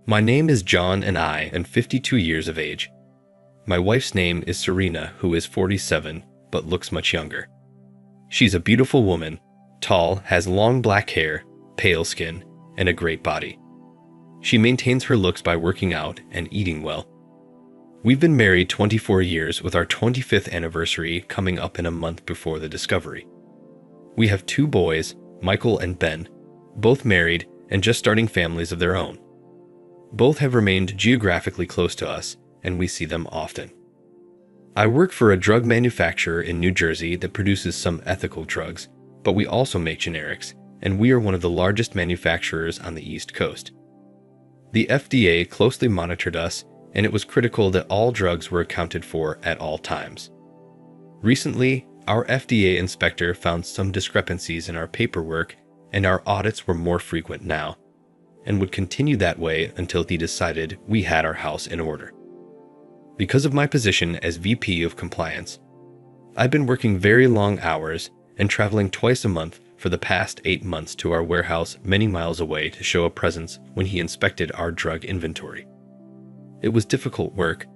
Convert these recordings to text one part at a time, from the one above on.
My name is John and I am 52 years of age. My wife's name is Serena, who is 47 but looks much younger. She's a beautiful woman, tall, has long black hair, pale skin, and a great body. She maintains her looks by working out and eating well. We've been married 24 years with our 25th anniversary coming up in a month before the discovery. We have 2 boys, Michael and Ben, both married and just starting families of their own. Both have remained geographically close to us, and we see them often. I work for a drug manufacturer in New Jersey that produces some ethical drugs, but we also make generics, and we are one of the largest manufacturers on the East Coast. The FDA closely monitored us, and it was critical that all drugs were accounted for at all times. Recently, our FDA inspector found some discrepancies in our paperwork, and our audits were more frequent now, and would continue that way until he decided we had our house in order. Because of my position as VP of Compliance, I've been working very long hours and traveling twice a month for the past 8 months to our warehouse many miles away to show a presence when he inspected our drug inventory. It was difficult work,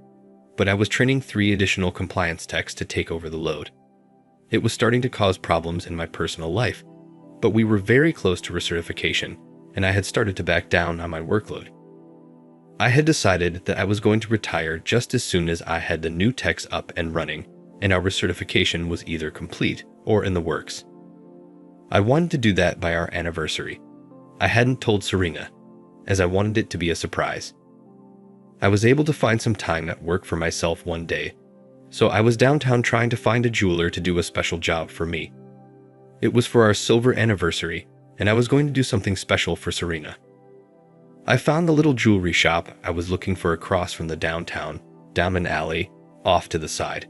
but I was training 3 additional compliance techs to take over the load. It was starting to cause problems in my personal life, but we were very close to recertification, and I had started to back down on my workload. I had decided that I was going to retire just as soon as I had the new techs up and running, and our recertification was either complete or in the works. I wanted to do that by our anniversary. I hadn't told Serena, as I wanted it to be a surprise. I was able to find some time at work for myself one day, so I was downtown trying to find a jeweler to do a special job for me. It was for our silver anniversary, and I was going to do something special for Serena. I found the little jewelry shop I was looking for across from the downtown, down an alley, off to the side.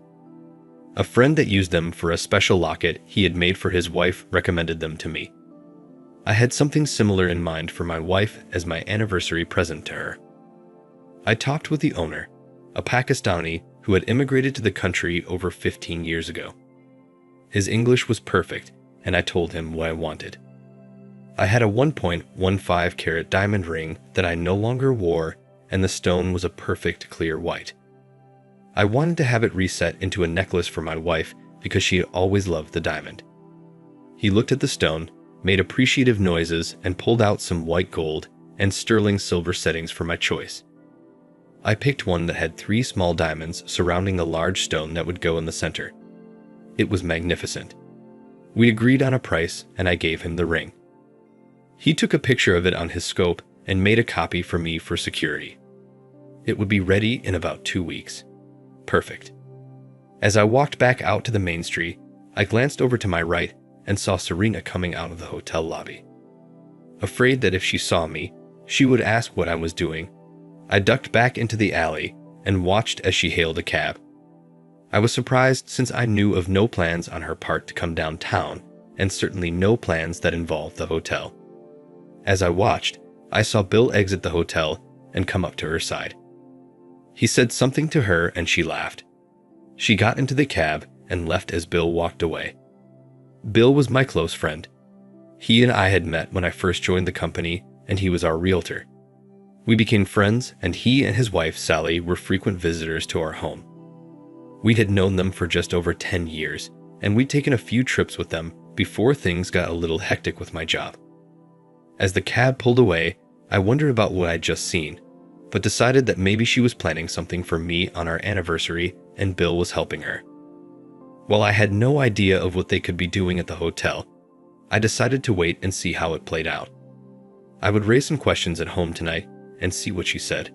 A friend that used them for a special locket he had made for his wife recommended them to me. I had something similar in mind for my wife as my anniversary present to her. I talked with the owner, a Pakistani who had immigrated to the country over 15 years ago. His English was perfect, and I told him what I wanted. I had a 1.15 carat diamond ring that I no longer wore, and the stone was a perfect clear white. I wanted to have it reset into a necklace for my wife because she had always loved the diamond. He looked at the stone, made appreciative noises, and pulled out some white gold and sterling silver settings for my choice. I picked one that had 3 small diamonds surrounding a large stone that would go in the center. It was magnificent. We agreed on a price, and I gave him the ring. He took a picture of it on his scope and made a copy for me for security. It would be ready in about 2 weeks. Perfect. As I walked back out to the main street, I glanced over to my right and saw Serena coming out of the hotel lobby. Afraid that if she saw me, she would ask what I was doing, I ducked back into the alley and watched as she hailed a cab. I was surprised since I knew of no plans on her part to come downtown, and certainly no plans that involved the hotel. As I watched, I saw Bill exit the hotel and come up to her side. He said something to her and she laughed. She got into the cab and left as Bill walked away. Bill was my close friend. He and I had met when I first joined the company, and he was our realtor. We became friends, and he and his wife, Sally, were frequent visitors to our home. We had known them for just over 10 years, and we'd taken a few trips with them before things got a little hectic with my job. As the cab pulled away, I wondered about what I'd just seen, but decided that maybe she was planning something for me on our anniversary and Bill was helping her. While I had no idea of what they could be doing at the hotel, I decided to wait and see how it played out. I would raise some questions at home tonight and see what she said.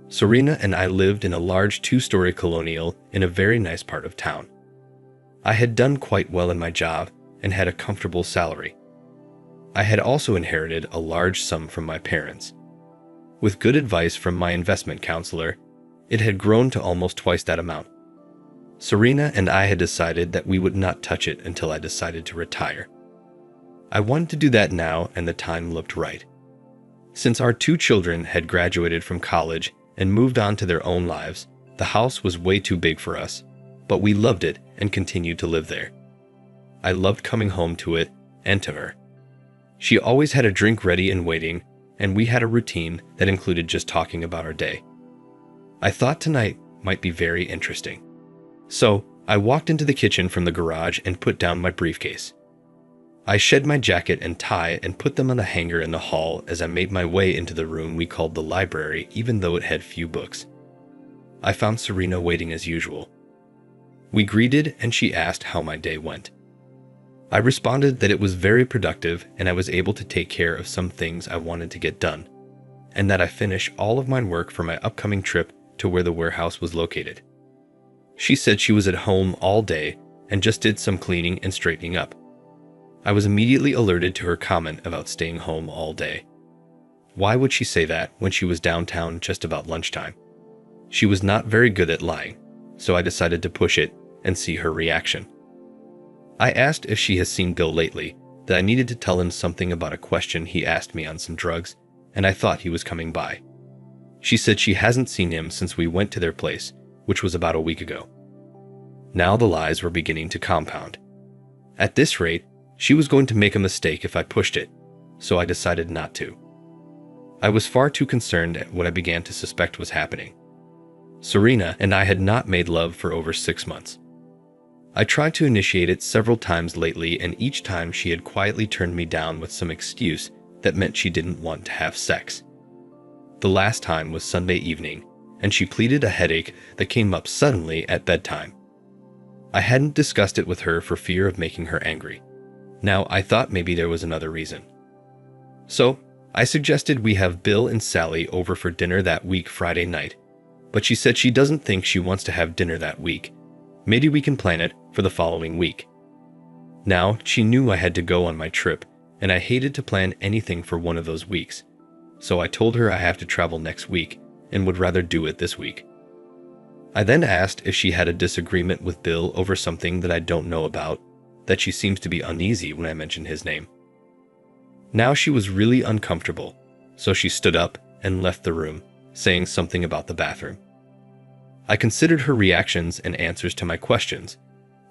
Serena and I lived in a large 2-story colonial in a very nice part of town. I had done quite well in my job and had a comfortable salary. I had also inherited a large sum from my parents. With good advice from my investment counselor, it had grown to almost twice that amount. Serena and I had decided that we would not touch it until I decided to retire. I wanted to do that now, and the time looked right. Since our 2 children had graduated from college and moved on to their own lives, the house was way too big for us, but we loved it and continued to live there. I loved coming home to it and to her. She always had a drink ready and waiting, and we had a routine that included just talking about our day. I thought tonight might be very interesting. So, I walked into the kitchen from the garage and put down my briefcase. I shed my jacket and tie and put them on the hanger in the hall as I made my way into the room we called the library, even though it had few books. I found Serena waiting as usual. We greeted and she asked how my day went. I responded that it was very productive and I was able to take care of some things I wanted to get done, and that I finish all of my work for my upcoming trip to where the warehouse was located. She said she was at home all day and just did some cleaning and straightening up. I was immediately alerted to her comment about staying home all day. Why would she say that when she was downtown just about lunchtime? She was not very good at lying, so I decided to push it and see her reaction. I asked if she has seen Bill lately, that I needed to tell him something about a question he asked me on some drugs, and I thought he was coming by. She said she hasn't seen him since we went to their place, which was about a week ago. Now the lies were beginning to compound. At this rate, she was going to make a mistake if I pushed it, so I decided not to. I was far too concerned at what I began to suspect was happening. Serena and I had not made love for over 6 months. I tried to initiate it several times lately, and each time she had quietly turned me down with some excuse that meant she didn't want to have sex. The last time was Sunday evening, and she pleaded a headache that came up suddenly at bedtime. I hadn't discussed it with her for fear of making her angry. Now, I thought maybe there was another reason. So, I suggested we have Bill and Sally over for dinner that week Friday night, but she said she doesn't think she wants to have dinner that week. Maybe we can plan it for the following week. Now, she knew I had to go on my trip, and I hated to plan anything for one of those weeks, so I told her I have to travel next week and would rather do it this week. I then asked if she had a disagreement with Bill over something that I don't know about, that she seems to be uneasy when I mention his name. Now she was really uncomfortable, so she stood up and left the room, saying something about the bathroom. I considered her reactions and answers to my questions,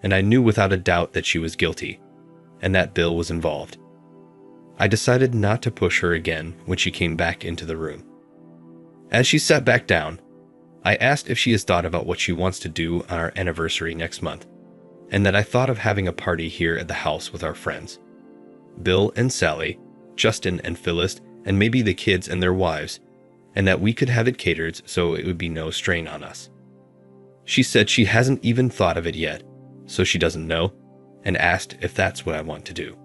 and I knew without a doubt that she was guilty, and that Bill was involved. I decided not to push her again when she came back into the room. As she sat back down, I asked if she has thought about what she wants to do on our anniversary next month, and that I thought of having a party here at the house with our friends. Bill and Sally, Justin and Phyllis, and maybe the kids and their wives, and that we could have it catered so it would be no strain on us. She said she hasn't even thought of it yet, so she doesn't know, and asked if that's what I want to do.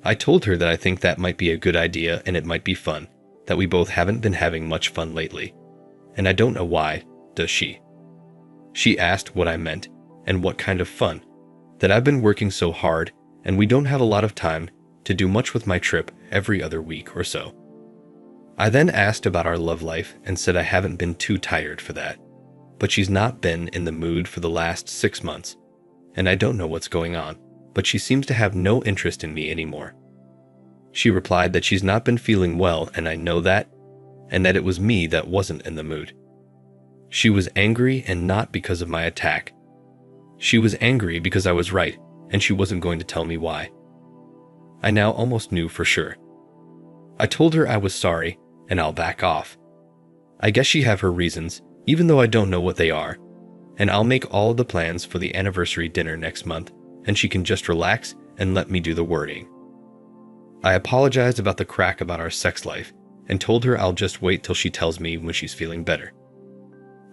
I told her that I think that might be a good idea and it might be fun, that we both haven't been having much fun lately, and I don't know why, does she? She asked what I meant, and what kind of fun, that I've been working so hard, and we don't have a lot of time to do much with my trip every other week or so. I then asked about our love life and said I haven't been too tired for that, but she's not been in the mood for the last 6 months, and I don't know what's going on, but she seems to have no interest in me anymore. She replied that she's not been feeling well, and I know that, and that it was me that wasn't in the mood. She was angry, and not because of my attack. She was angry because I was right, and she wasn't going to tell me why. I now almost knew for sure. I told her I was sorry, and I'll back off. I guess she have her reasons, even though I don't know what they are, and I'll make all of the plans for the anniversary dinner next month, and she can just relax and let me do the wording. I apologized about the crack about our sex life, and told her I'll just wait till she tells me when she's feeling better.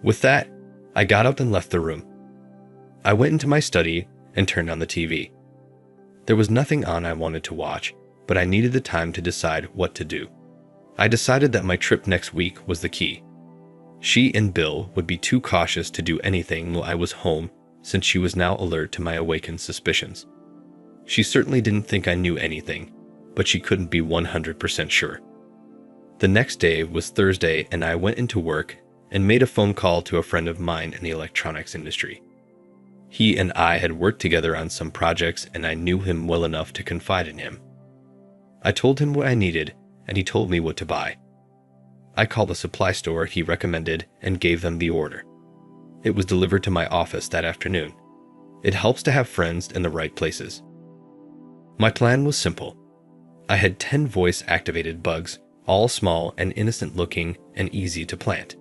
With that, I got up and left the room. I went into my study and turned on the TV. There was nothing on I wanted to watch, but I needed the time to decide what to do. I decided that my trip next week was the key. She and Bill would be too cautious to do anything while I was home, since she was now alert to my awakened suspicions. She certainly didn't think I knew anything, but she couldn't be 100% sure. The next day was Thursday, and I went into work and made a phone call to a friend of mine in the electronics industry. He and I had worked together on some projects, and I knew him well enough to confide in him. I told him what I needed, and he told me what to buy. I called the supply store he recommended and gave them the order. It was delivered to my office that afternoon. It helps to have friends in the right places. My plan was simple. I had 10 voice-activated bugs all small and innocent looking and easy to plant.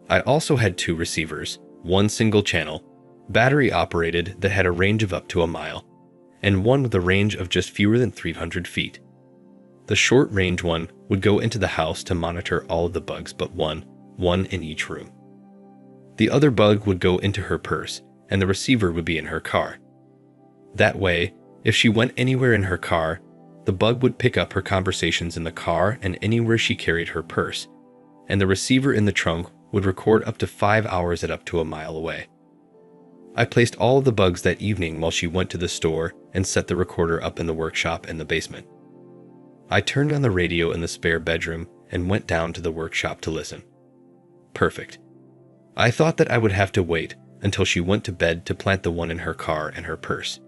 I also had 2 receivers, one single channel, battery operated that had a range of up to a mile, and one with a range of just fewer than 300 feet. The short range one would go into the house to monitor all of the bugs but one in each room. The other bug would go into her purse, and the receiver would be in her car. That way, if she went anywhere in her car, the bug would pick up her conversations in the car and anywhere she carried her purse, and the receiver in the trunk would record up to 5 hours at up to a mile away. I placed all of the bugs that evening while she went to the store and set the recorder up in the workshop in the basement. I turned on the radio in the spare bedroom and went down to the workshop to listen. Perfect. I thought that I would have to wait until she went to bed to plant the one in her car and her purse.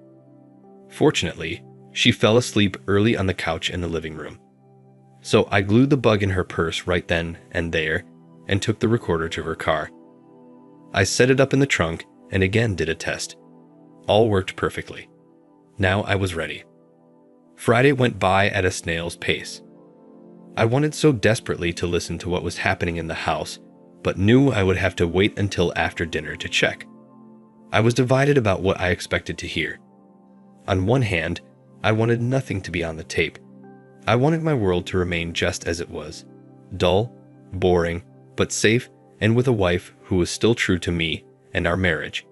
Fortunately, she fell asleep early on the couch in the living room. So I glued the bug in her purse right then and there and took the recorder to her car. I set it up in the trunk and again did a test. All worked perfectly. Now I was ready. Friday went by at a snail's pace. I wanted so desperately to listen to what was happening in the house, but knew I would have to wait until after dinner to check. I was divided about what I expected to hear. On one hand, I wanted nothing to be on the tape. I wanted my world to remain just as it was, dull, boring, but safe, and with a wife who was still true to me and our marriage.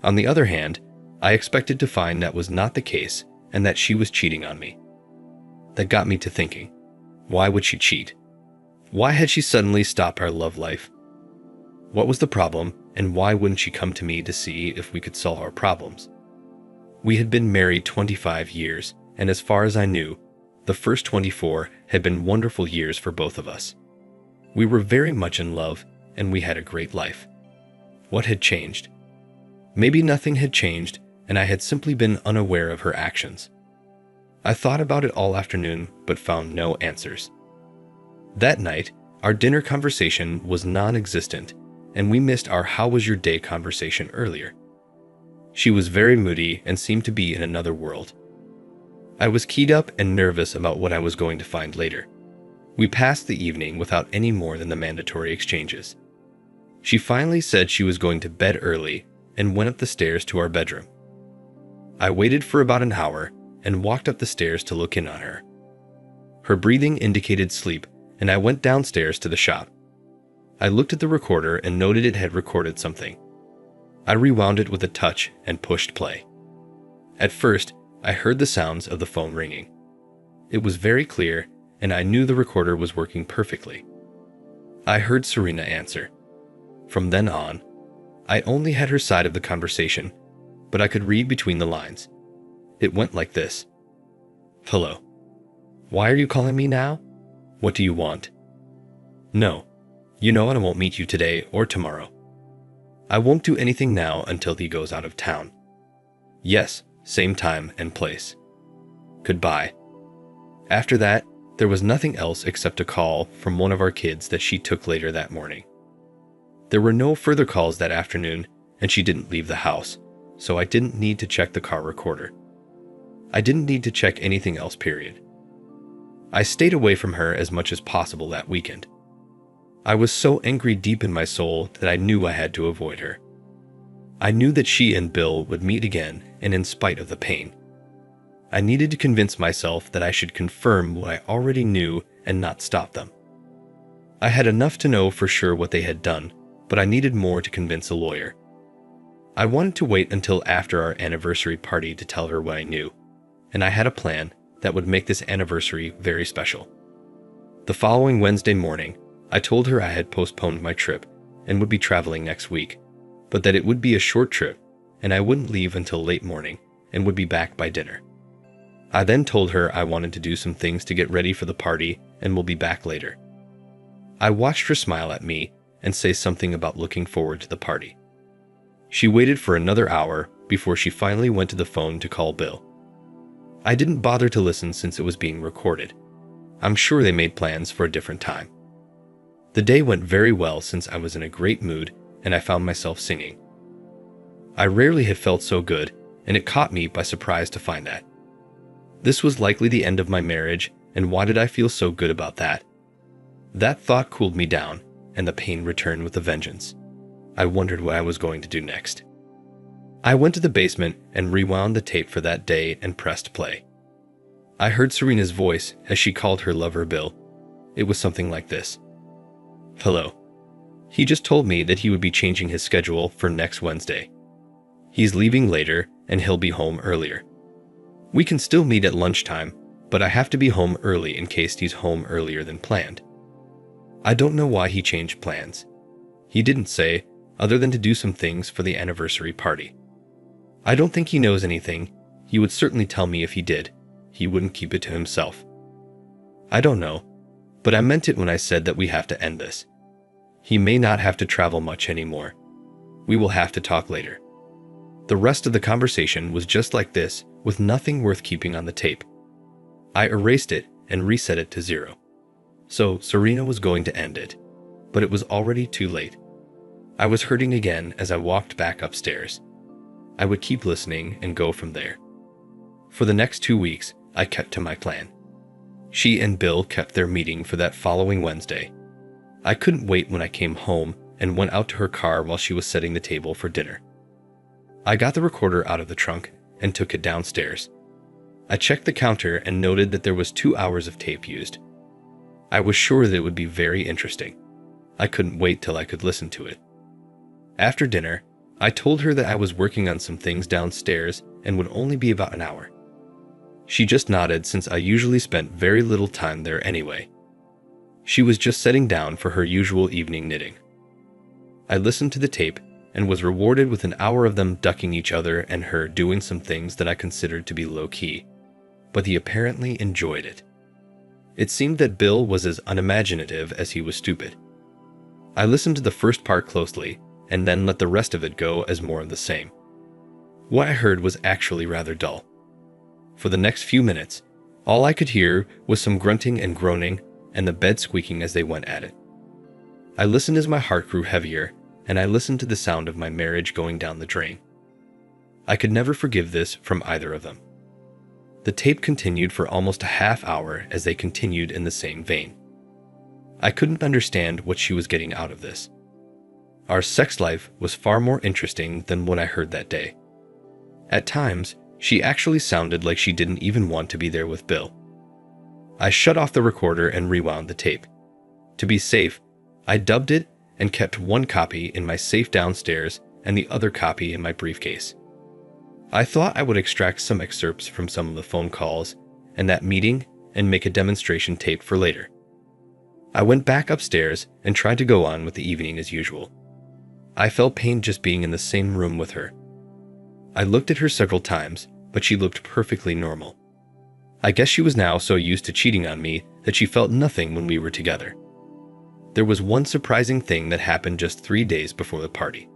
On the other hand, I expected to find that was not the case and that she was cheating on me. That got me to thinking, why would she cheat? Why had she suddenly stopped our love life? What was the problem, and why wouldn't she come to me to see if we could solve our problems? We had been married 25 years, and as far as I knew, the first 24 had been wonderful years for both of us. We were very much in love, and we had a great life. What had changed? Maybe nothing had changed, and I had simply been unaware of her actions. I thought about it all afternoon, but found no answers. That night, our dinner conversation was non-existent, and we missed our "how was your day" conversation earlier. She was very moody and seemed to be in another world. I was keyed up and nervous about what I was going to find later. We passed the evening without any more than the mandatory exchanges. She finally said she was going to bed early and went up the stairs to our bedroom. I waited for about an hour and walked up the stairs to look in on her. Her breathing indicated sleep, and I went downstairs to the shop. I looked at the recorder and noted it had recorded something. I rewound it with a touch and pushed play. At first, I heard the sounds of the phone ringing. It was very clear, and I knew the recorder was working perfectly. I heard Serena answer. From then on, I only had her side of the conversation, but I could read between the lines. It went like this. "Hello. Why are you calling me now? What do you want? No. You know I won't meet you today or tomorrow. I won't do anything now until he goes out of town. Yes, same time and place. Goodbye." After that, there was nothing else except a call from one of our kids that she took later that morning. There were no further calls that afternoon, and she didn't leave the house, so I didn't need to check the car recorder. I didn't need to check anything else, period. I stayed away from her as much as possible that weekend. I was so angry deep in my soul that I knew I had to avoid her. I knew that she and Bill would meet again, and in spite of the pain. I needed to convince myself that I should confirm what I already knew and not stop them. I had enough to know for sure what they had done, but I needed more to convince a lawyer. I wanted to wait until after our anniversary party to tell her what I knew, and I had a plan that would make this anniversary very special. The following Wednesday morning, I told her I had postponed my trip and would be traveling next week, but that it would be a short trip and I wouldn't leave until late morning and would be back by dinner. I then told her I wanted to do some things to get ready for the party and will be back later. I watched her smile at me and say something about looking forward to the party. She waited for another hour before she finally went to the phone to call Bill. I didn't bother to listen since it was being recorded. I'm sure they made plans for a different time. The day went very well since I was in a great mood and I found myself singing. I rarely have felt so good, and it caught me by surprise to find that. This was likely the end of my marriage, and why did I feel so good about that? That thought cooled me down, and the pain returned with a vengeance. I wondered what I was going to do next. I went to the basement and rewound the tape for that day and pressed play. I heard Serena's voice as she called her lover Bill. It was something like this. "Hello. He just told me that he would be changing his schedule for next Wednesday. He's leaving later and he'll be home earlier. We can still meet at lunchtime, but I have to be home early in case he's home earlier than planned. I don't know why he changed plans. He didn't say, other than to do some things for the anniversary party. I don't think he knows anything. He would certainly tell me if he did. He wouldn't keep it to himself. I don't know, but I meant it when I said that we have to end this. He may not have to travel much anymore. We will have to talk later." The rest of the conversation was just like this, with nothing worth keeping on the tape. I erased it and reset it to 0. So Serena was going to end it, but it was already too late. I was hurting again as I walked back upstairs. I would keep listening and go from there. For the next 2 weeks, I kept to my plan. She and Bill kept their meeting for that following Wednesday. I couldn't wait when I came home and went out to her car while she was setting the table for dinner. I got the recorder out of the trunk and took it downstairs. I checked the counter and noted that there was 2 hours of tape used. I was sure that it would be very interesting. I couldn't wait till I could listen to it. After dinner, I told her that I was working on some things downstairs and would only be about an hour. She just nodded since I usually spent very little time there anyway. She was just setting down for her usual evening knitting. I listened to the tape and was rewarded with an hour of them ducking each other and her doing some things that I considered to be low-key, but he apparently enjoyed it. It seemed that Bill was as unimaginative as he was stupid. I listened to the first part closely and then let the rest of it go as more of the same. What I heard was actually rather dull. For the next few minutes, all I could hear was some grunting and groaning and the bed squeaking as they went at it. I listened as my heart grew heavier, and I listened to the sound of my marriage going down the drain. I could never forgive this from either of them. The tape continued for almost a half hour as they continued in the same vein. I couldn't understand what she was getting out of this. Our sex life was far more interesting than what I heard that day. At times, she actually sounded like she didn't even want to be there with Bill. I shut off the recorder and rewound the tape. To be safe, I dubbed it and kept one copy in my safe downstairs and the other copy in my briefcase. I thought I would extract some excerpts from some of the phone calls and that meeting and make a demonstration tape for later. I went back upstairs and tried to go on with the evening as usual. I felt pain just being in the same room with her. I looked at her several times, but she looked perfectly normal. I guess she was now so used to cheating on me that she felt nothing when we were together. There was one surprising thing that happened just 3 days before the party.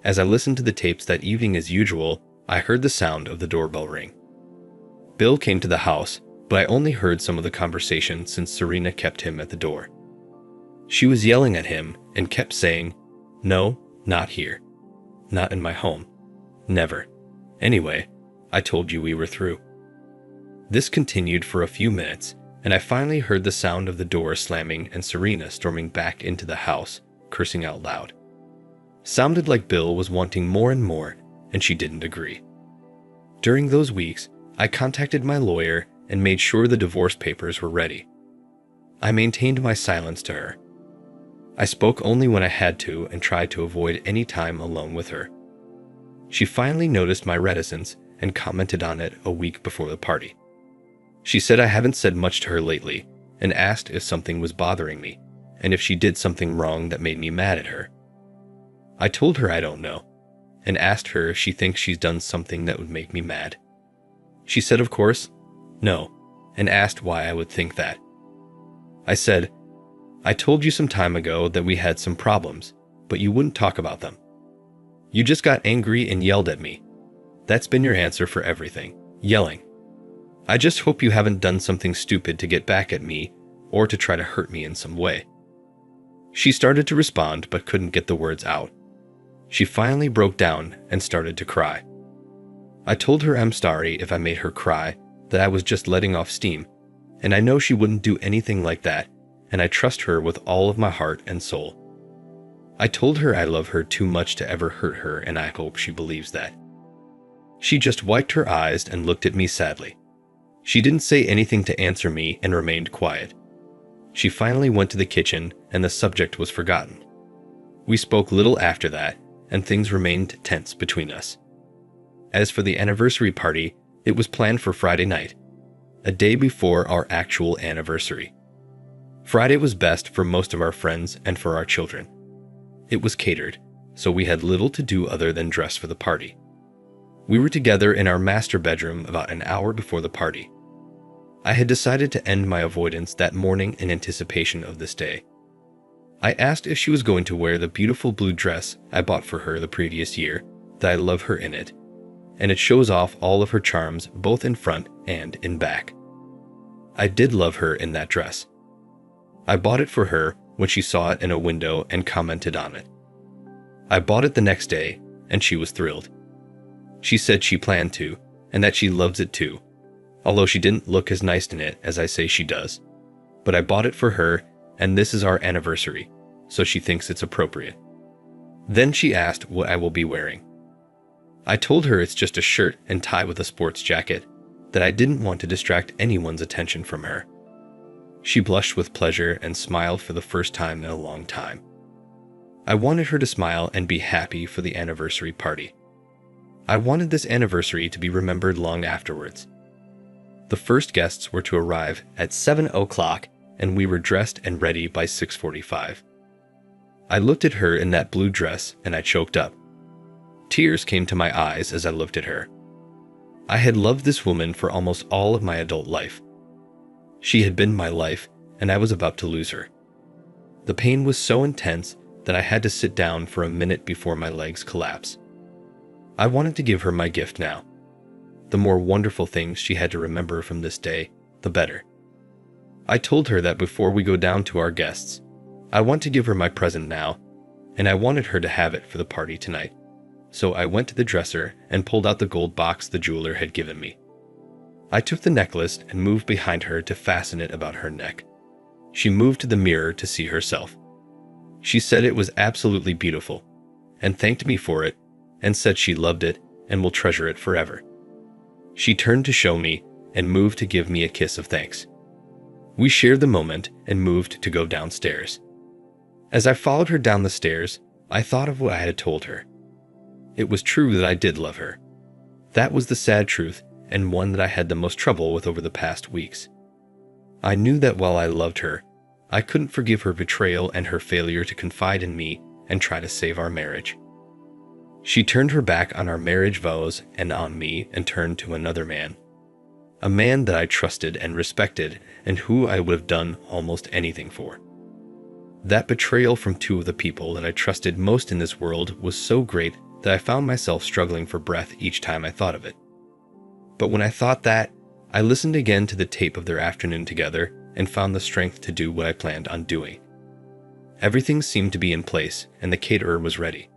As I listened to the tapes that evening as usual, I heard the sound of the doorbell ring. Bill came to the house, but I only heard some of the conversation since Serena kept him at the door. She was yelling at him and kept saying, "No, not here. Not in my home. Never. Anyway, I told you we were through." This continued for a few minutes, and I finally heard the sound of the door slamming and Serena storming back into the house, cursing out loud. Sounded like Bill was wanting more and more, and she didn't agree. During those weeks, I contacted my lawyer and made sure the divorce papers were ready. I maintained my silence to her. I spoke only when I had to and tried to avoid any time alone with her. She finally noticed my reticence and commented on it a week before the party. She said I haven't said much to her lately and asked if something was bothering me and if she did something wrong that made me mad at her. I told her I don't know and asked her if she thinks she's done something that would make me mad. She said, of course, no, and asked why I would think that. I said, "I told you some time ago that we had some problems, but you wouldn't talk about them. You just got angry and yelled at me. That's been your answer for everything, yelling. I just hope you haven't done something stupid to get back at me or to try to hurt me in some way." She started to respond but couldn't get the words out. She finally broke down and started to cry. I told her I'm sorry if I made her cry, that I was just letting off steam, and I know she wouldn't do anything like that, and I trust her with all of my heart and soul. I told her I love her too much to ever hurt her, and I hope she believes that. She just wiped her eyes and looked at me sadly. She didn't say anything to answer me and remained quiet. She finally went to the kitchen and the subject was forgotten. We spoke little after that, and things remained tense between us. As for the anniversary party, it was planned for Friday night, a day before our actual anniversary. Friday was best for most of our friends and for our children. It was catered, so we had little to do other than dress for the party. We were together in our master bedroom about an hour before the party. I had decided to end my avoidance that morning in anticipation of this day. I asked if she was going to wear the beautiful blue dress I bought for her the previous year, that I love her in it, and it shows off all of her charms both in front and in back. I did love her in that dress. I bought it for her when she saw it in a window and commented on it. I bought it the next day, and she was thrilled. She said she planned to, and that she loves it too, although she didn't look as nice in it as I say she does. But I bought it for her, and this is our anniversary, so she thinks it's appropriate. Then she asked what I will be wearing. I told her it's just a shirt and tie with a sports jacket, that I didn't want to distract anyone's attention from her. She blushed with pleasure and smiled for the first time in a long time. I wanted her to smile and be happy for the anniversary party. I wanted this anniversary to be remembered long afterwards. The first guests were to arrive at 7 o'clock, and we were dressed and ready by 6:45. I looked at her in that blue dress and I choked up. Tears came to my eyes as I looked at her. I had loved this woman for almost all of my adult life. She had been my life, and I was about to lose her. The pain was so intense that I had to sit down for a minute before my legs collapsed. I wanted to give her my gift now. The more wonderful things she had to remember from this day, the better. I told her that before we go down to our guests, I want to give her my present now, and I wanted her to have it for the party tonight. So I went to the dresser and pulled out the gold box the jeweler had given me. I took the necklace and moved behind her to fasten it about her neck. She moved to the mirror to see herself. She said it was absolutely beautiful, and thanked me for it, and said she loved it and will treasure it forever. She turned to show me and moved to give me a kiss of thanks. We shared the moment and moved to go downstairs. As I followed her down the stairs, I thought of what I had told her. It was true that I did love her. That was the sad truth, and one that I had the most trouble with over the past weeks. I knew that while I loved her, I couldn't forgive her betrayal and her failure to confide in me and try to save our marriage. She turned her back on our marriage vows and on me and turned to another man. A man that I trusted and respected and who I would have done almost anything for. That betrayal from two of the people that I trusted most in this world was so great that I found myself struggling for breath each time I thought of it. But when I thought that, I listened again to the tape of their afternoon together and found the strength to do what I planned on doing. Everything seemed to be in place and the caterer was ready.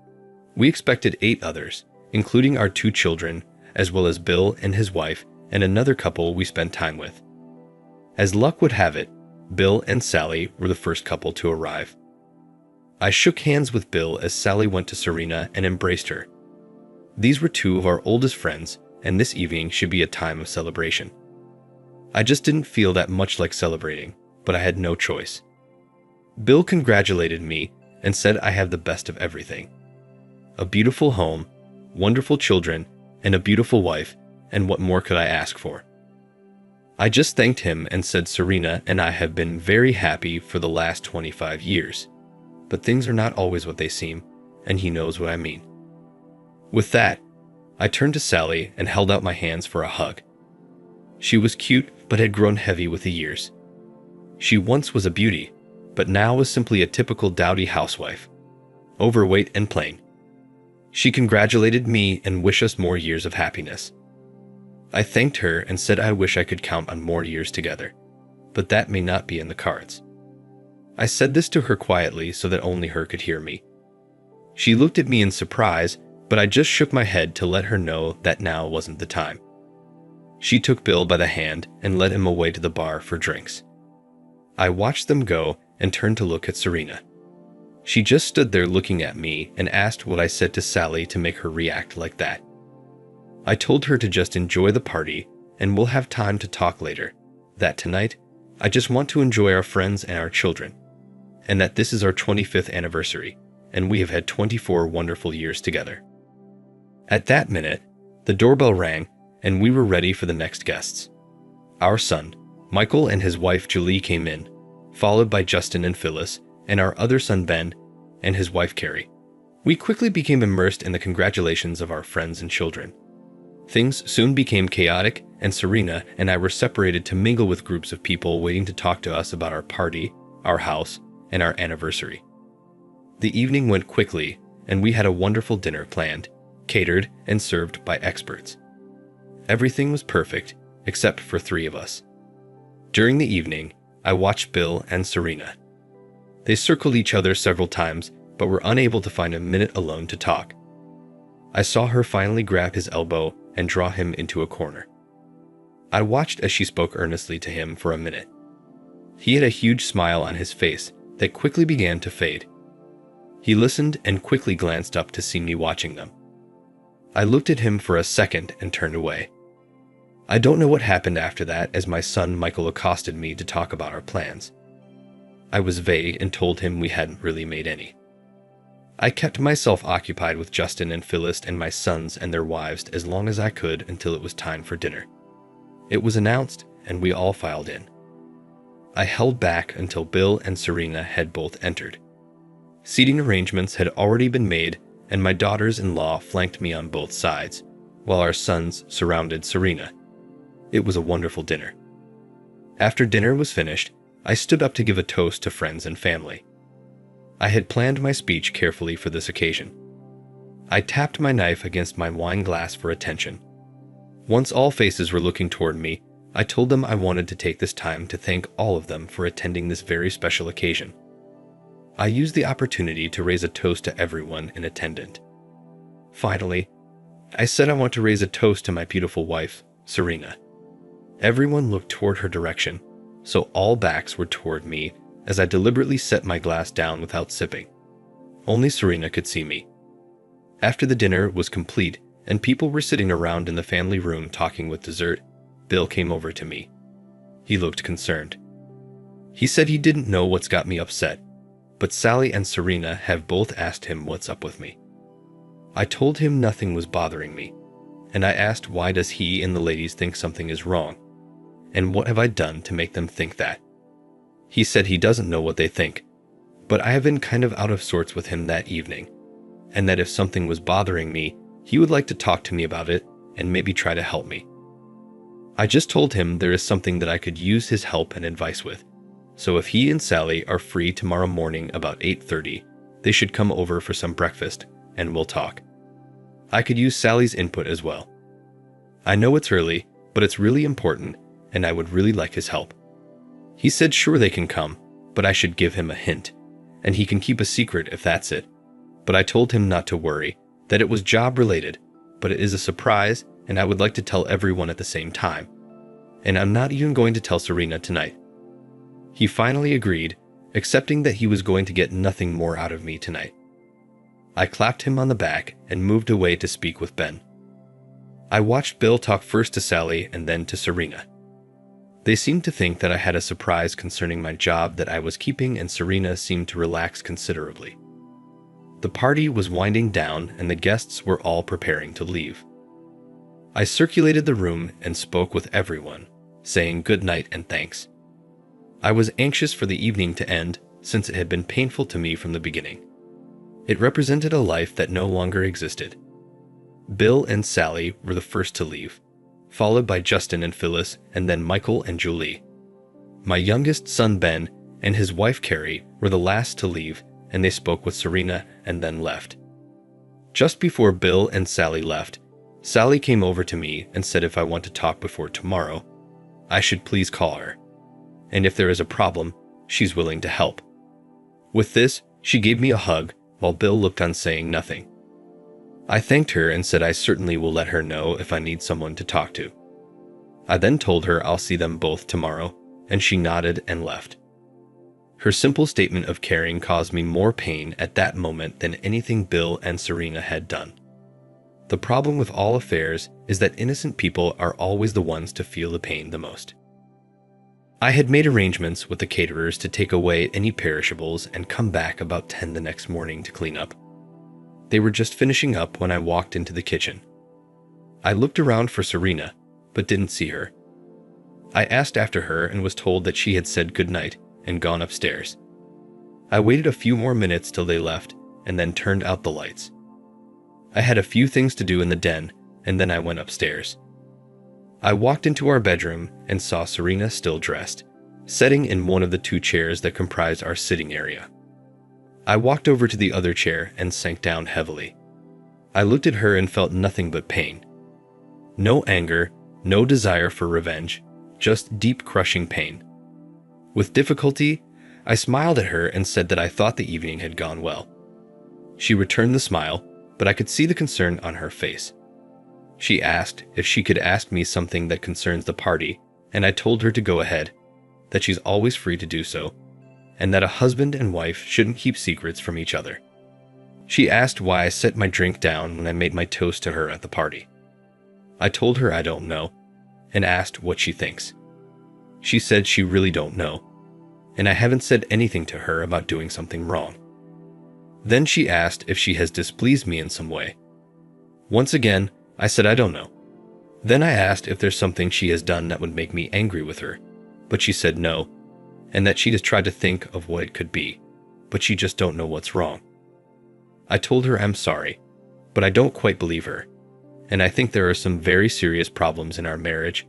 We expected 8 others, including our 2 children, as well as Bill and his wife and another couple we spent time with. As luck would have it, Bill and Sally were the first couple to arrive. I shook hands with Bill as Sally went to Serena and embraced her. These were 2 of our oldest friends, and this evening should be a time of celebration. I just didn't feel that much like celebrating, but I had no choice. Bill congratulated me and said I have the best of everything. A beautiful home, wonderful children, and a beautiful wife, and what more could I ask for? I just thanked him and said Serena and I have been very happy for the last 25 years, but things are not always what they seem, and he knows what I mean. With that, I turned to Sally and held out my hands for a hug. She was cute, but had grown heavy with the years. She once was a beauty, but now was simply a typical dowdy housewife, overweight and plain. She congratulated me and wished us more years of happiness. I thanked her and said I wish I could count on more years together, but that may not be in the cards. I said this to her quietly so that only her could hear me. She looked at me in surprise, but I just shook my head to let her know that now wasn't the time. She took Bill by the hand and led him away to the bar for drinks. I watched them go and turned to look at Serena. She just stood there looking at me and asked what I said to Sally to make her react like that. I told her to just enjoy the party and we'll have time to talk later, that tonight, I just want to enjoy our friends and our children, and that this is our 25th anniversary, and we have had 24 wonderful years together. At that minute, the doorbell rang, and we were ready for the next guests. Our son, Michael, and his wife Julie came in, followed by Justin and Phyllis, and our other son Ben, and his wife Carrie. We quickly became immersed in the congratulations of our friends and children. Things soon became chaotic, and Serena and I were separated to mingle with groups of people waiting to talk to us about our party, our house, and our anniversary. The evening went quickly, and we had a wonderful dinner planned, catered, and served by experts. Everything was perfect, except for 3 of us. During the evening, I watched Bill and Serena. They circled each other several times, but were unable to find a minute alone to talk. I saw her finally grab his elbow and draw him into a corner. I watched as she spoke earnestly to him for a minute. He had a huge smile on his face that quickly began to fade. He listened and quickly glanced up to see me watching them. I looked at him for a second and turned away. I don't know what happened after that, as my son Michael accosted me to talk about our plans. I was vague and told him we hadn't really made any. I kept myself occupied with Justin and Phyllis and my sons and their wives as long as I could until it was time for dinner. It was announced, and we all filed in. I held back until Bill and Serena had both entered. Seating arrangements had already been made, and my daughters-in-law flanked me on both sides, while our sons surrounded Serena. It was a wonderful dinner. After dinner was finished, I stood up to give a toast to friends and family. I had planned my speech carefully for this occasion. I tapped my knife against my wine glass for attention. Once all faces were looking toward me, I told them I wanted to take this time to thank all of them for attending this very special occasion. I used the opportunity to raise a toast to everyone in attendance. Finally, I said I want to raise a toast to my beautiful wife, Serena. Everyone looked toward her direction, so all backs were toward me as I deliberately set my glass down without sipping. Only Serena could see me. After the dinner was complete and people were sitting around in the family room talking with dessert, Bill came over to me. He looked concerned. He said he didn't know what's got me upset, but Sally and Serena have both asked him what's up with me. I told him nothing was bothering me, and I asked why does he and the ladies think something is wrong, and what have I done to make them think that. He said he doesn't know what they think, but I have been kind of out of sorts with him that evening, and that if something was bothering me, he would like to talk to me about it and maybe try to help me. I just told him there is something that I could use his help and advice with, so if he and Sally are free tomorrow morning about 8:30, they should come over for some breakfast and we'll talk. I could use Sally's input as well. I know it's early, but it's really important, and I would really like his help. He said sure they can come, but I should give him a hint, and he can keep a secret if that's it. But I told him not to worry, that it was job related, but it is a surprise, and I would like to tell everyone at the same time. And I'm not even going to tell Serena tonight. He finally agreed, accepting that he was going to get nothing more out of me tonight. I clapped him on the back and moved away to speak with Ben. I watched Bill talk first to Sally and then to Serena. They seemed to think that I had a surprise concerning my job that I was keeping, and Serena seemed to relax considerably. The party was winding down and the guests were all preparing to leave. I circulated the room and spoke with everyone, saying good night and thanks. I was anxious for the evening to end, since it had been painful to me from the beginning. It represented a life that no longer existed. Bill and Sally were the first to leave, followed by Justin and Phyllis, and then Michael and Julie. My youngest son Ben and his wife Carrie were the last to leave, and they spoke with Serena and then left. Just before Bill and Sally left, Sally came over to me and said if I want to talk before tomorrow, I should please call her. And if there is a problem, she's willing to help. With this, she gave me a hug, while Bill looked on saying nothing. I thanked her and said I certainly will let her know if I need someone to talk to. I then told her I'll see them both tomorrow, and she nodded and left. Her simple statement of caring caused me more pain at that moment than anything Bill and Serena had done. The problem with all affairs is that innocent people are always the ones to feel the pain the most. I had made arrangements with the caterers to take away any perishables and come back about 10 the next morning to clean up. They were just finishing up when I walked into the kitchen. I looked around for Serena, but didn't see her. I asked after her and was told that she had said goodnight and gone upstairs. I waited a few more minutes till they left and then turned out the lights. I had a few things to do in the den, and then I went upstairs. I walked into our bedroom and saw Serena still dressed, sitting in one of the 2 chairs that comprised our sitting area. I walked over to the other chair and sank down heavily. I looked at her and felt nothing but pain. No anger, no desire for revenge, just deep crushing pain. With difficulty, I smiled at her and said that I thought the evening had gone well. She returned the smile, but I could see the concern on her face. She asked if she could ask me something that concerns the party, and I told her to go ahead, that she's always free to do so, and that a husband and wife shouldn't keep secrets from each other. She asked why I set my drink down when I made my toast to her at the party. I told her I don't know, and asked what she thinks. She said she really don't know, and I haven't said anything to her about doing something wrong. Then she asked if she has displeased me in some way. Once again, I said I don't know. Then I asked if there's something she has done that would make me angry with her, but she said no, and that she has tried to think of what it could be, but she just don't know what's wrong. I told her I'm sorry, but I don't quite believe her, and I think there are some very serious problems in our marriage,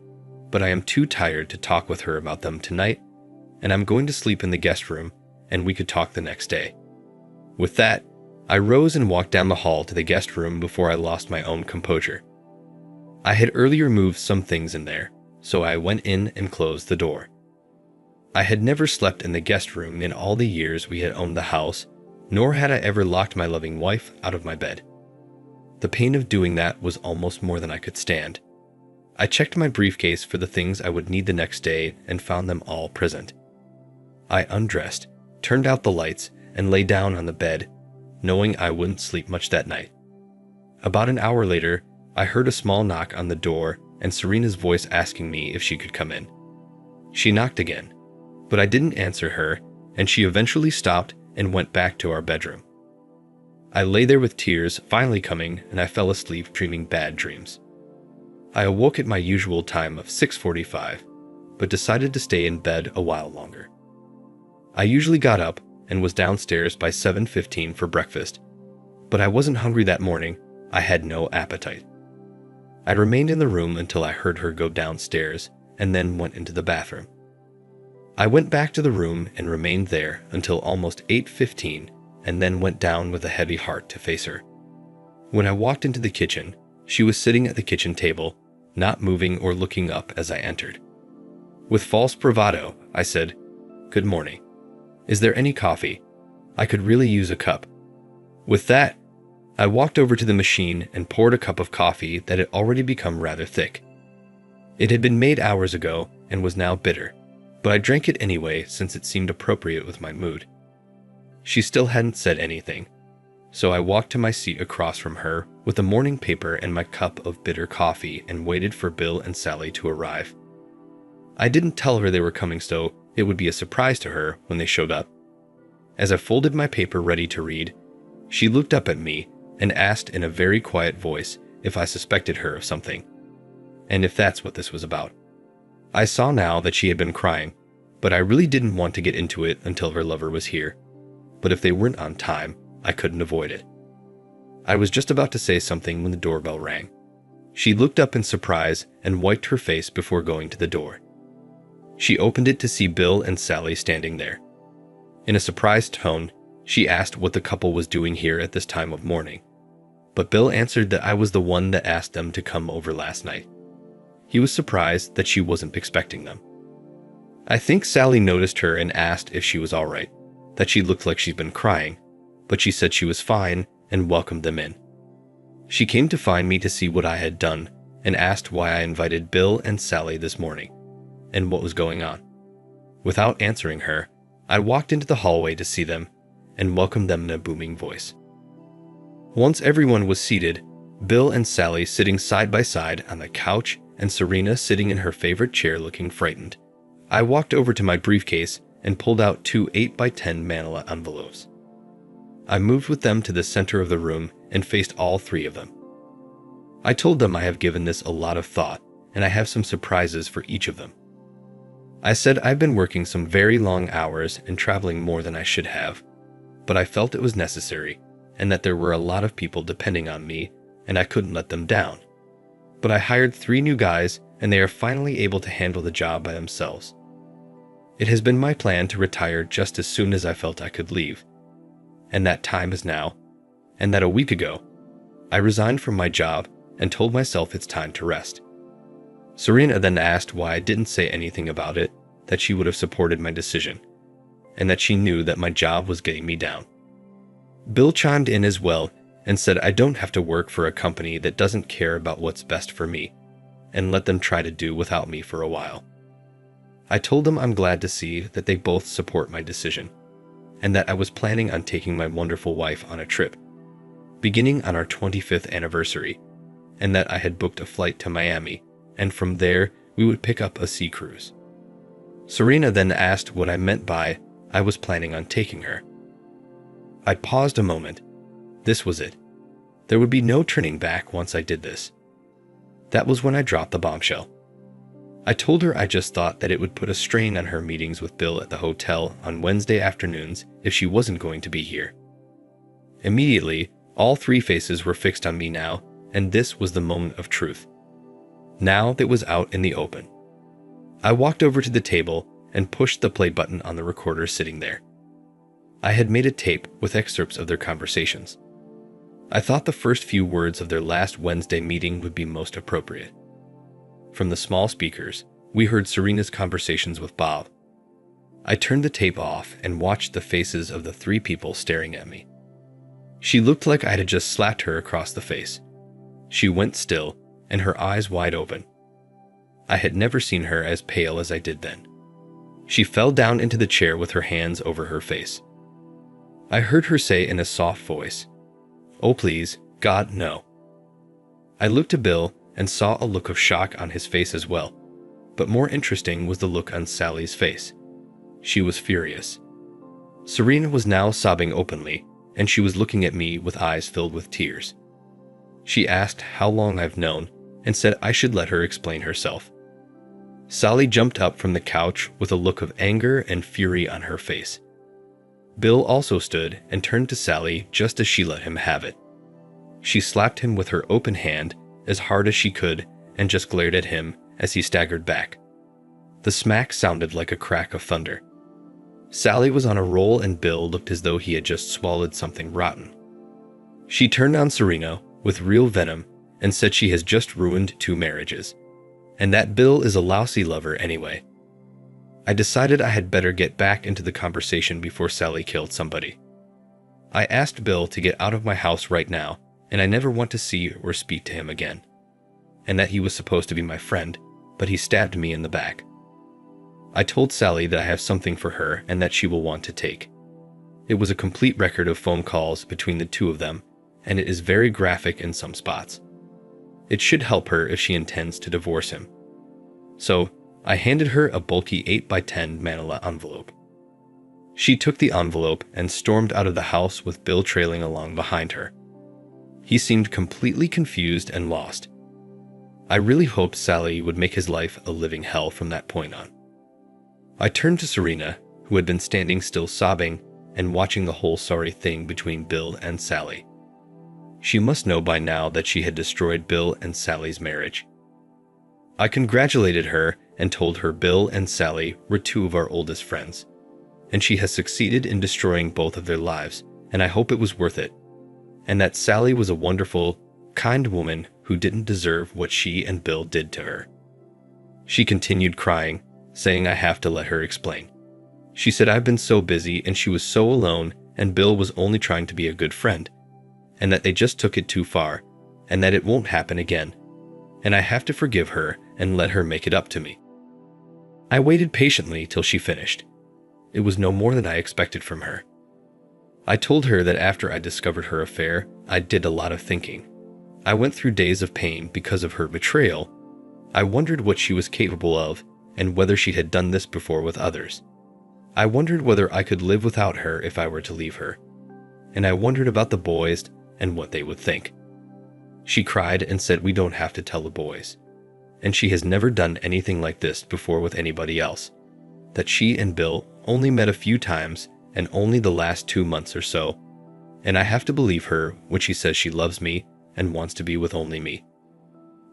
but I am too tired to talk with her about them tonight, and I'm going to sleep in the guest room, and we could talk the next day. With that, I rose and walked down the hall to the guest room before I lost my own composure. I had earlier moved some things in there, so I went in and closed the door. I had never slept in the guest room in all the years we had owned the house, nor had I ever locked my loving wife out of my bed. The pain of doing that was almost more than I could stand. I checked my briefcase for the things I would need the next day and found them all present. I undressed, turned out the lights, and lay down on the bed, knowing I wouldn't sleep much that night. About an hour later, I heard a small knock on the door and Serena's voice asking me if she could come in. She knocked again, but I didn't answer her, and she eventually stopped and went back to our bedroom. I lay there with tears finally coming, and I fell asleep dreaming bad dreams. I awoke at my usual time of 6:45, but decided to stay in bed a while longer. I usually got up and was downstairs by 7:15 for breakfast, but I wasn't hungry that morning. I had no appetite. I remained in the room until I heard her go downstairs and then went into the bathroom. I went back to the room and remained there until almost 8:15 and then went down with a heavy heart to face her. When I walked into the kitchen, she was sitting at the kitchen table, not moving or looking up as I entered. With false bravado, I said, "Good morning. Is there any coffee? I could really use a cup." With that, I walked over to the machine and poured a cup of coffee that had already become rather thick. It had been made hours ago and was now bitter, but I drank it anyway since it seemed appropriate with my mood. She still hadn't said anything, so I walked to my seat across from her with a morning paper and my cup of bitter coffee and waited for Bill and Sally to arrive. I didn't tell her they were coming, so it would be a surprise to her when they showed up. As I folded my paper ready to read, she looked up at me and asked in a very quiet voice if I suspected her of something, and if that's what this was about. I saw now that she had been crying, but I really didn't want to get into it until her lover was here. But if they weren't on time, I couldn't avoid it. I was just about to say something when the doorbell rang. She looked up in surprise and wiped her face before going to the door. She opened it to see Bill and Sally standing there. In a surprised tone, she asked what the couple was doing here at this time of morning. But Bill answered that I was the one that asked them to come over last night. He was surprised that she wasn't expecting them. I think Sally noticed her and asked if she was all right, that she looked like she'd been crying, but she said she was fine and welcomed them in. She came to find me to see what I had done and asked why I invited Bill and Sally this morning and what was going on. Without answering her, I walked into the hallway to see them and welcomed them in a booming voice. Once everyone was seated, Bill and Sally sitting side by side on the couch and Serena sitting in her favorite chair looking frightened, I walked over to my briefcase and pulled out 2 8x10 manila envelopes. I moved with them to the center of the room and faced all 3 of them. I told them I have given this a lot of thought and I have some surprises for each of them. I said I've been working some very long hours and traveling more than I should have, but I felt it was necessary and that there were a lot of people depending on me and I couldn't let them down. But I hired 3 new guys and they are finally able to handle the job by themselves. It has been my plan to retire just as soon as I felt I could leave. And that time is now, and that a week ago, I resigned from my job and told myself it's time to rest. Serena then asked why I didn't say anything about it, that she would have supported my decision, and that she knew that my job was getting me down. Bill chimed in as well and said I don't have to work for a company that doesn't care about what's best for me, and let them try to do without me for a while. I told them I'm glad to see that they both support my decision, and that I was planning on taking my wonderful wife on a trip, beginning on our 25th anniversary, and that I had booked a flight to Miami, and from there we would pick up a sea cruise. Serena then asked what I meant by I was planning on taking her. I paused a moment. This was it. There would be no turning back once I did this. That was when I dropped the bombshell. I told her I just thought that it would put a strain on her meetings with Bill at the hotel on Wednesday afternoons if she wasn't going to be here. Immediately, all 3 faces were fixed on me now, and this was the moment of truth. Now it was out in the open. I walked over to the table and pushed the play button on the recorder sitting there. I had made a tape with excerpts of their conversations. I thought the first few words of their last Wednesday meeting would be most appropriate. From the small speakers, we heard Serena's conversations with Bob. I turned the tape off and watched the faces of the 3 people staring at me. She looked like I had just slapped her across the face. She went still, and her eyes wide open. I had never seen her as pale as I did then. She fell down into the chair with her hands over her face. I heard her say in a soft voice, "Oh please, God, no." I looked to Bill and saw a look of shock on his face as well, but more interesting was the look on Sally's face. She was furious. Serena was now sobbing openly, and she was looking at me with eyes filled with tears. She asked how long I've known, and said I should let her explain herself. Sally jumped up from the couch with a look of anger and fury on her face. Bill also stood and turned to Sally just as she let him have it. She slapped him with her open hand as hard as she could and just glared at him as he staggered back. The smack sounded like a crack of thunder. Sally was on a roll and Bill looked as though he had just swallowed something rotten. She turned on Serena with real venom and said she has just ruined 2 marriages, and that Bill is a lousy lover anyway. I decided I had better get back into the conversation before Sally killed somebody. I asked Bill to get out of my house right now, and I never want to see or speak to him again, and that he was supposed to be my friend, but he stabbed me in the back. I told Sally that I have something for her and that she will want to take. It was a complete record of phone calls between the 2 of them, and it is very graphic in some spots. It should help her if she intends to divorce him. So, I handed her a bulky 8x10 manila envelope. She took the envelope and stormed out of the house with Bill trailing along behind her. He seemed completely confused and lost. I really hoped Sally would make his life a living hell from that point on. I turned to Serena, who had been standing still sobbing and watching the whole sorry thing between Bill and Sally. She must know by now that she had destroyed Bill and Sally's marriage. I congratulated her and told her Bill and Sally were 2 of our oldest friends, and she has succeeded in destroying both of their lives, and I hope it was worth it, and that Sally was a wonderful, kind woman who didn't deserve what she and Bill did to her. She continued crying, saying I have to let her explain. She said I've been so busy and she was so alone and Bill was only trying to be a good friend, and that they just took it too far, and that it won't happen again, and I have to forgive her and let her make it up to me. I waited patiently till she finished. It was no more than I expected from her. I told her that after I discovered her affair, I did a lot of thinking. I went through days of pain because of her betrayal. I wondered what she was capable of and whether she had done this before with others. I wondered whether I could live without her if I were to leave her. And I wondered about the boys and what they would think. She cried and said we don't have to tell the boys. And she has never done anything like this before with anybody else. That she and Bill only met a few times and only the last 2 months or so. And I have to believe her when she says she loves me and wants to be with only me.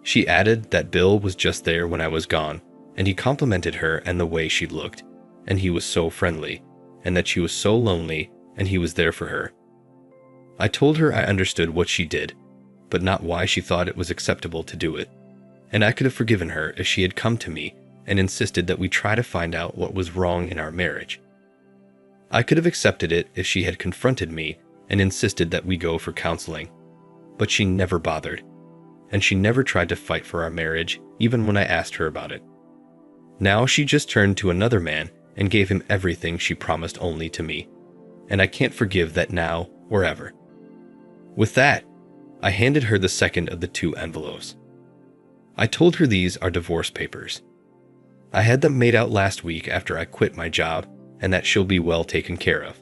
She added that Bill was just there when I was gone, and he complimented her and the way she looked, and he was so friendly, and that she was so lonely and he was there for her. I told her I understood what she did, but not why she thought it was acceptable to do it, and I could have forgiven her if she had come to me and insisted that we try to find out what was wrong in our marriage. I could have accepted it if she had confronted me and insisted that we go for counseling, but she never bothered, and she never tried to fight for our marriage even when I asked her about it. Now she just turned to another man and gave him everything she promised only to me, and I can't forgive that now or ever. With that, I handed her the second of the 2 envelopes. I told her these are divorce papers. I had them made out last week after I quit my job, and that she'll be well taken care of.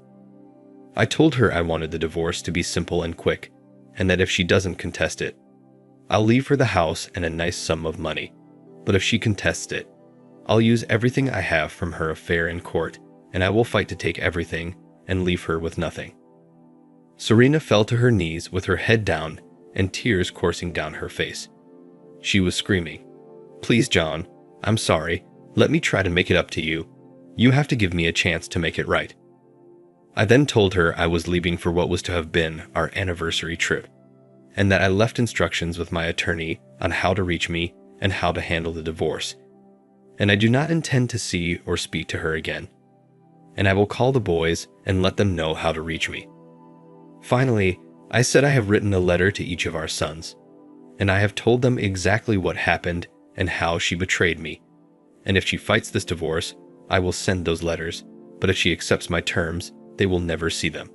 I told her I wanted the divorce to be simple and quick, and that if she doesn't contest it, I'll leave her the house and a nice sum of money. But if she contests it, I'll use everything I have from her affair in court, and I will fight to take everything and leave her with nothing. Serena fell to her knees with her head down and tears coursing down her face. She was screaming, "Please, John, I'm sorry. Let me try to make it up to you. You have to give me a chance to make it right." I then told her I was leaving for what was to have been our anniversary trip, and that I left instructions with my attorney on how to reach me and how to handle the divorce. And I do not intend to see or speak to her again. And I will call the boys and let them know how to reach me. Finally, I said I have written a letter to each of our sons, and I have told them exactly what happened and how she betrayed me. And if she fights this divorce, I will send those letters, but if she accepts my terms, they will never see them.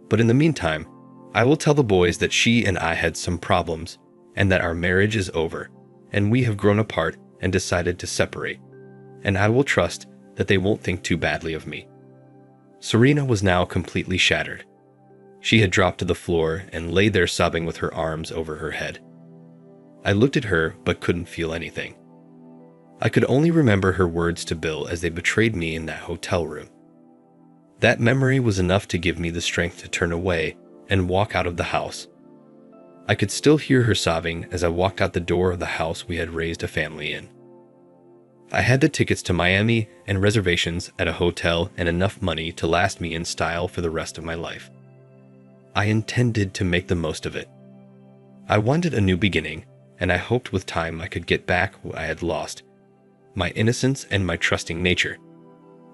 But in the meantime, I will tell the boys that she and I had some problems, and that our marriage is over, and we have grown apart and decided to separate, and I will trust that they won't think too badly of me. Serena was now completely shattered. She had dropped to the floor and lay there sobbing with her arms over her head. I looked at her but couldn't feel anything. I could only remember her words to Bill as they betrayed me in that hotel room. That memory was enough to give me the strength to turn away and walk out of the house. I could still hear her sobbing as I walked out the door of the house we had raised a family in. I had the tickets to Miami and reservations at a hotel and enough money to last me in style for the rest of my life. I intended to make the most of it. I wanted a new beginning, and I hoped with time I could get back what I had lost, my innocence and my trusting nature.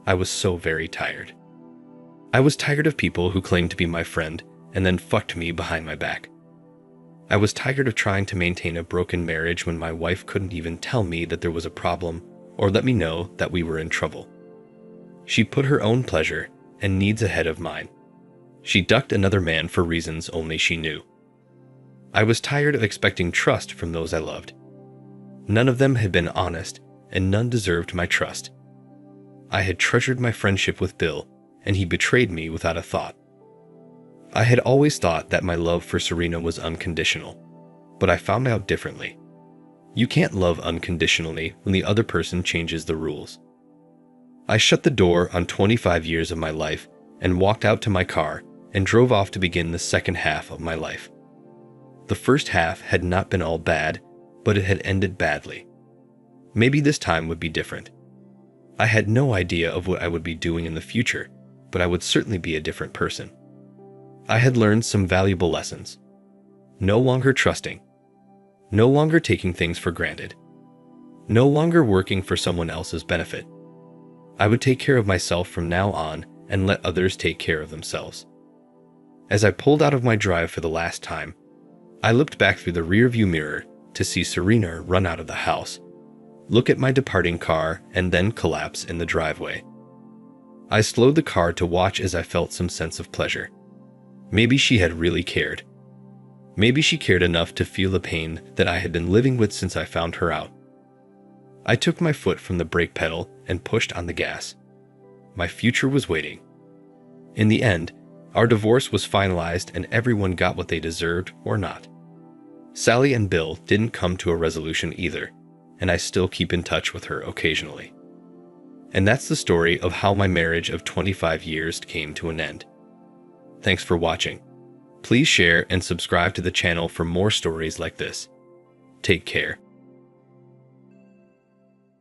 I was so very tired. I was tired of people who claimed to be my friend and then fucked me behind my back. I was tired of trying to maintain a broken marriage when my wife couldn't even tell me that there was a problem or let me know that we were in trouble. She put her own pleasure and needs ahead of mine. She ducked another man for reasons only she knew. I was tired of expecting trust from those I loved. None of them had been honest, and none deserved my trust. I had treasured my friendship with Bill, and he betrayed me without a thought. I had always thought that my love for Serena was unconditional, but I found out differently. You can't love unconditionally when the other person changes the rules. I shut the door on 25 years of my life and walked out to my car and drove off to begin the second half of my life. The first half had not been all bad, but it had ended badly. Maybe this time would be different. I had no idea of what I would be doing in the future, but I would certainly be a different person. I had learned some valuable lessons. No longer trusting. No longer taking things for granted. No longer working for someone else's benefit. I would take care of myself from now on and let others take care of themselves. As I pulled out of my drive for the last time, I looked back through the rearview mirror to see Serena run out of the house, look at my departing car, and then collapse in the driveway. I slowed the car to watch as I felt some sense of pleasure. Maybe she had really cared. Maybe she cared enough to feel the pain that I had been living with since I found her out. I took my foot from the brake pedal and pushed on the gas. My future was waiting. In the end, our divorce was finalized and everyone got what they deserved or not. Sally and Bill didn't come to a resolution either, and I still keep in touch with her occasionally. And that's the story of how my marriage of 25 years came to an end. Thanks for watching. Please share and subscribe to the channel for more stories like this. Take care.